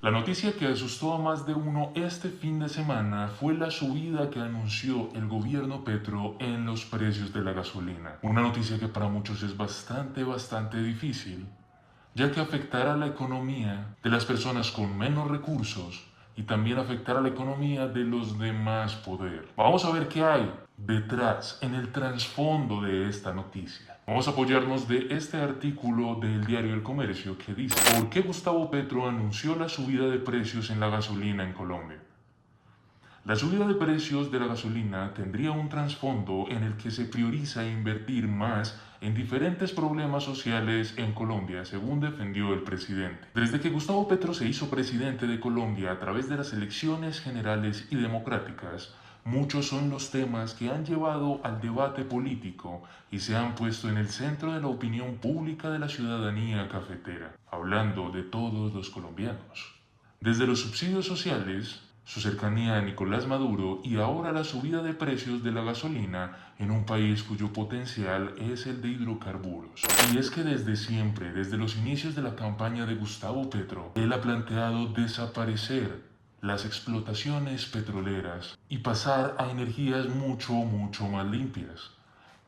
La noticia que asustó a más de uno este fin de semana fue la subida que anunció el gobierno Petro en los precios de la gasolina. Una noticia que para muchos es bastante difícil, ya que afectará a la economía de las personas con menos recursos y también afectará a la economía de los de más poder. Vamos a ver qué hay detrás, en el trasfondo de esta noticia. Vamos a apoyarnos de este artículo del diario El Comercio que dice: ¿por qué Gustavo Petro anunció la subida de precios en la gasolina en Colombia? La subida de precios de la gasolina tendría un trasfondo en el que se prioriza invertir más en diferentes problemas sociales en Colombia, según defendió el presidente. Desde que Gustavo Petro se hizo presidente de Colombia a través de las elecciones generales y democráticas, muchos son los temas que han llevado al debate político y se han puesto en el centro de la opinión pública de la ciudadanía cafetera, hablando de todos los colombianos. Desde los subsidios sociales, su cercanía a Nicolás Maduro y ahora la subida de precios de la gasolina en un país cuyo potencial es el de hidrocarburos. Y es que desde siempre, desde los inicios de la campaña de Gustavo Petro, él ha planteado desaparecer las explotaciones petroleras y pasar a energías mucho más limpias.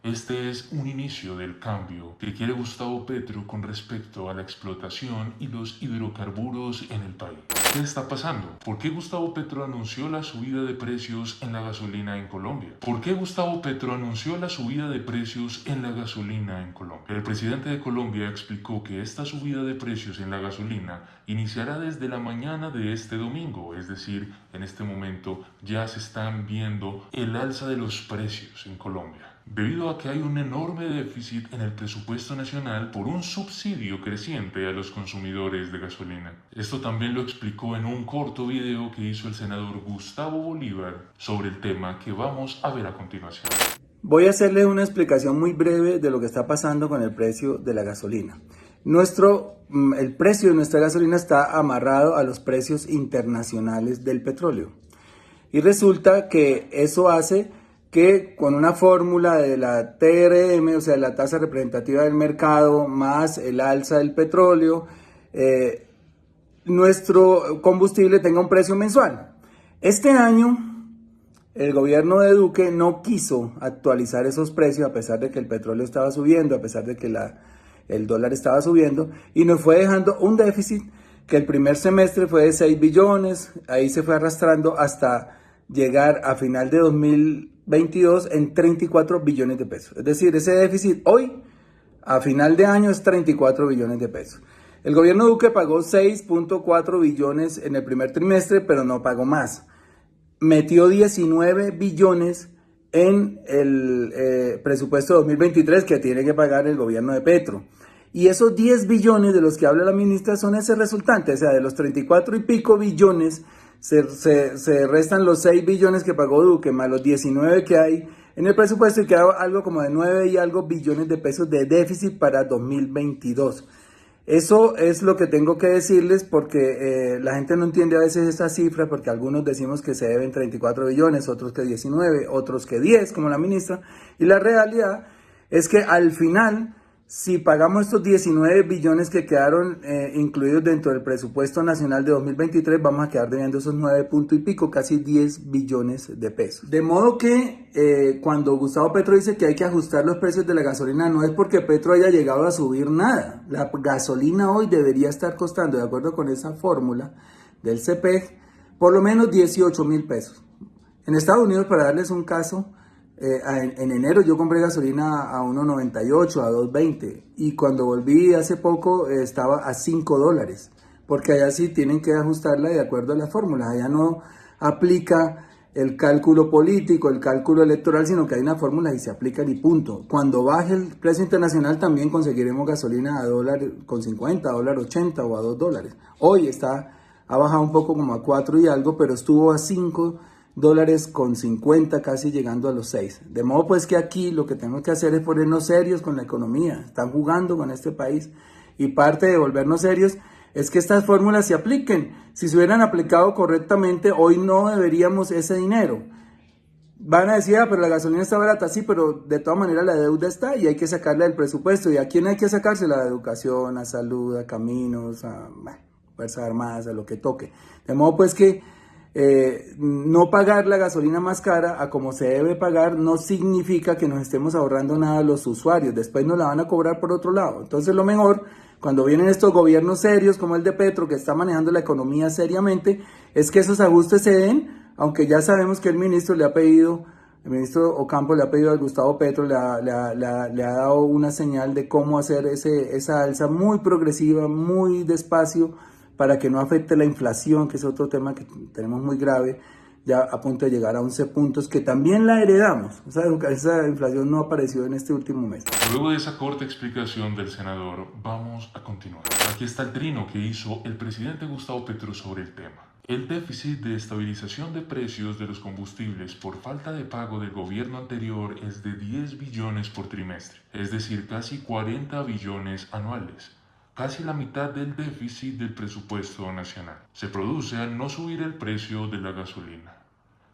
Este es un inicio del cambio que quiere Gustavo Petro con respecto a la explotación y los hidrocarburos en el país. ¿Qué está pasando? ¿Por qué Gustavo Petro anunció la subida de precios en la gasolina en Colombia? ¿Por qué Gustavo Petro anunció la subida de precios en la gasolina en Colombia? El presidente de Colombia explicó que esta subida de precios en la gasolina iniciará desde la mañana de este domingo, es decir, en este momento ya se están viendo el alza de los precios en Colombia, debido a que hay un enorme déficit en el presupuesto nacional por un subsidio creciente a los consumidores de gasolina. Esto también lo explicó en un corto video que hizo el senador Gustavo Bolívar sobre el tema que vamos a ver a continuación. Voy a hacerle una explicación muy breve de lo que está pasando con el precio de la gasolina. El precio de nuestra gasolina está amarrado a los precios internacionales del petróleo. Y resulta que eso hace que con una fórmula de la TRM, o sea, la tasa representativa del mercado, más el alza del petróleo, nuestro combustible tenga un precio mensual. Este año, el gobierno de Duque no quiso actualizar esos precios a pesar de que el petróleo estaba subiendo, a pesar de que el dólar estaba subiendo, y nos fue dejando un déficit que el primer semestre fue de 6 billones, ahí se fue arrastrando hasta llegar a final de 2022 en 34 billones de pesos. Es decir, ese déficit hoy, a final de año, es 34 billones de pesos. El gobierno Duque pagó 6.4 billones en el primer trimestre, pero no pagó más. Metió 19 billones en el presupuesto de 2023 que tiene que pagar el gobierno de Petro. Y esos 10 billones de los que habla la ministra son ese resultante, o sea, de los 34 y pico billones se restan los 6 billones que pagó Duque más los 19 que hay en el presupuesto y queda algo como de 9 y algo billones de pesos de déficit para 2022. Eso es lo que tengo que decirles porque la gente no entiende a veces esta cifra, porque algunos decimos que se deben 34 billones, otros que 19, otros que 10, como la ministra, y la realidad es que al final, si pagamos estos 19 billones que quedaron incluidos dentro del presupuesto nacional de 2023, vamos a quedar debiendo esos 9 puntos y pico, casi 10 billones de pesos. De modo que cuando Gustavo Petro dice que hay que ajustar los precios de la gasolina, no es porque Petro haya llegado a subir nada. La gasolina hoy debería estar costando, de acuerdo con esa fórmula del CPEG, por lo menos 18,000 pesos. En Estados Unidos, para darles un caso, en enero yo compré gasolina a 1.98, a 2.20 y cuando volví hace poco estaba a $5, porque allá sí tienen que ajustarla de acuerdo a las fórmulas, allá no aplica el cálculo político, el cálculo electoral, sino que hay una fórmula y se aplican y punto. Cuando baje el precio internacional también conseguiremos gasolina a $1.50, $1.80 o a $2. Hoy ha bajado un poco como a 4 y algo, pero estuvo a $5.50, casi llegando a los 6. De modo pues que aquí lo que tenemos que hacer es ponernos serios con la economía. Están jugando con este país y parte de volvernos serios es que estas fórmulas se apliquen. Si se hubieran aplicado correctamente, hoy no deberíamos ese dinero. Van a decir, pero la gasolina está barata, sí, pero de todas maneras la deuda está y hay que sacarla del presupuesto. ¿Y a quién hay que sacársela? A educación, a salud, a caminos, Fuerzas Armadas, a lo que toque. De modo pues que no pagar la gasolina más cara a como se debe pagar no significa que nos estemos ahorrando nada a los usuarios, después nos la van a cobrar por otro lado. Entonces lo mejor, cuando vienen estos gobiernos serios como el de Petro, que está manejando la economía seriamente, es que esos ajustes se den, aunque ya sabemos que el ministro Ocampo le ha pedido al Gustavo Petro, le ha dado una señal de cómo hacer esa alza muy progresiva, muy despacio, para que no afecte la inflación, que es otro tema que tenemos muy grave, ya a punto de llegar a 11 puntos, que también la heredamos. O sea, esa inflación no apareció en este último mes. Luego de esa corta explicación del senador, vamos a continuar. Aquí está el trino que hizo el presidente Gustavo Petro sobre el tema. El déficit de estabilización de precios de los combustibles por falta de pago del gobierno anterior es de 10 billones por trimestre, es decir, casi 40 billones anuales. Casi la mitad del déficit del presupuesto nacional se produce al no subir el precio de la gasolina.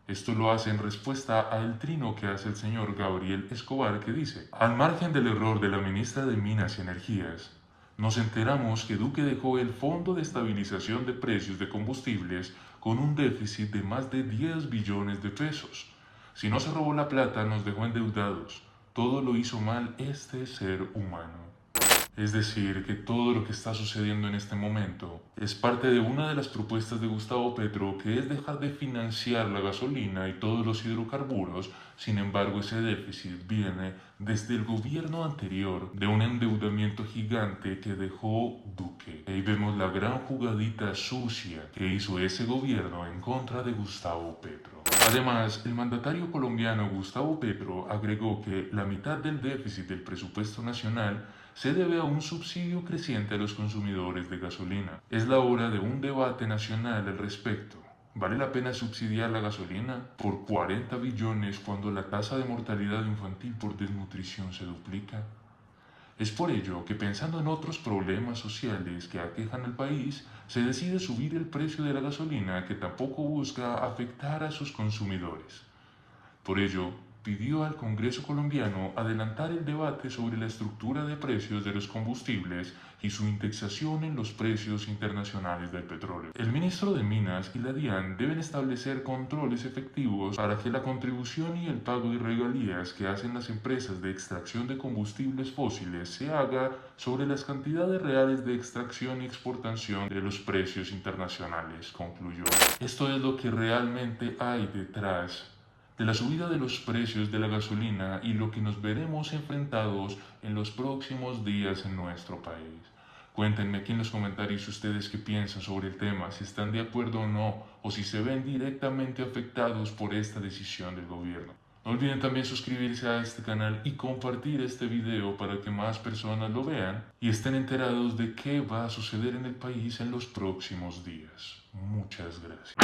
Esto lo hace en respuesta al trino que hace el señor Gabriel Escobar, que dice: al margen del error de la ministra de Minas y Energías, nos enteramos que Duque dejó el Fondo de Estabilización de Precios de Combustibles con un déficit de más de 10 billones de pesos. Si no se robó la plata, nos dejó endeudados. Todo lo hizo mal este ser humano. Es decir, que todo lo que está sucediendo en este momento es parte de una de las propuestas de Gustavo Petro, que es dejar de financiar la gasolina y todos los hidrocarburos. Sin embargo, ese déficit viene desde el gobierno anterior, de un endeudamiento gigante que dejó Duque. Ahí vemos la gran jugadita sucia que hizo ese gobierno en contra de Gustavo Petro. Además, el mandatario colombiano Gustavo Petro agregó que la mitad del déficit del presupuesto nacional se debe a un subsidio creciente a los consumidores de gasolina. Es la hora de un debate nacional al respecto. ¿Vale la pena subsidiar la gasolina por 40 billones cuando la tasa de mortalidad infantil por desnutrición se duplica? Es por ello que, pensando en otros problemas sociales que aquejan al país, se decide subir el precio de la gasolina, que tampoco busca afectar a sus consumidores. Por ello, pidió al Congreso colombiano adelantar el debate sobre la estructura de precios de los combustibles y su indexación en los precios internacionales del petróleo. El ministro de Minas y la DIAN deben establecer controles efectivos para que la contribución y el pago de regalías que hacen las empresas de extracción de combustibles fósiles se haga sobre las cantidades reales de extracción y exportación de los precios internacionales, concluyó. Esto es lo que realmente hay detrás de la subida de los precios de la gasolina y lo que nos veremos enfrentados en los próximos días en nuestro país. Cuéntenme aquí en los comentarios ustedes qué piensan sobre el tema, si están de acuerdo o no, o si se ven directamente afectados por esta decisión del gobierno. No olviden también suscribirse a este canal y compartir este video para que más personas lo vean y estén enterados de qué va a suceder en el país en los próximos días. Muchas gracias.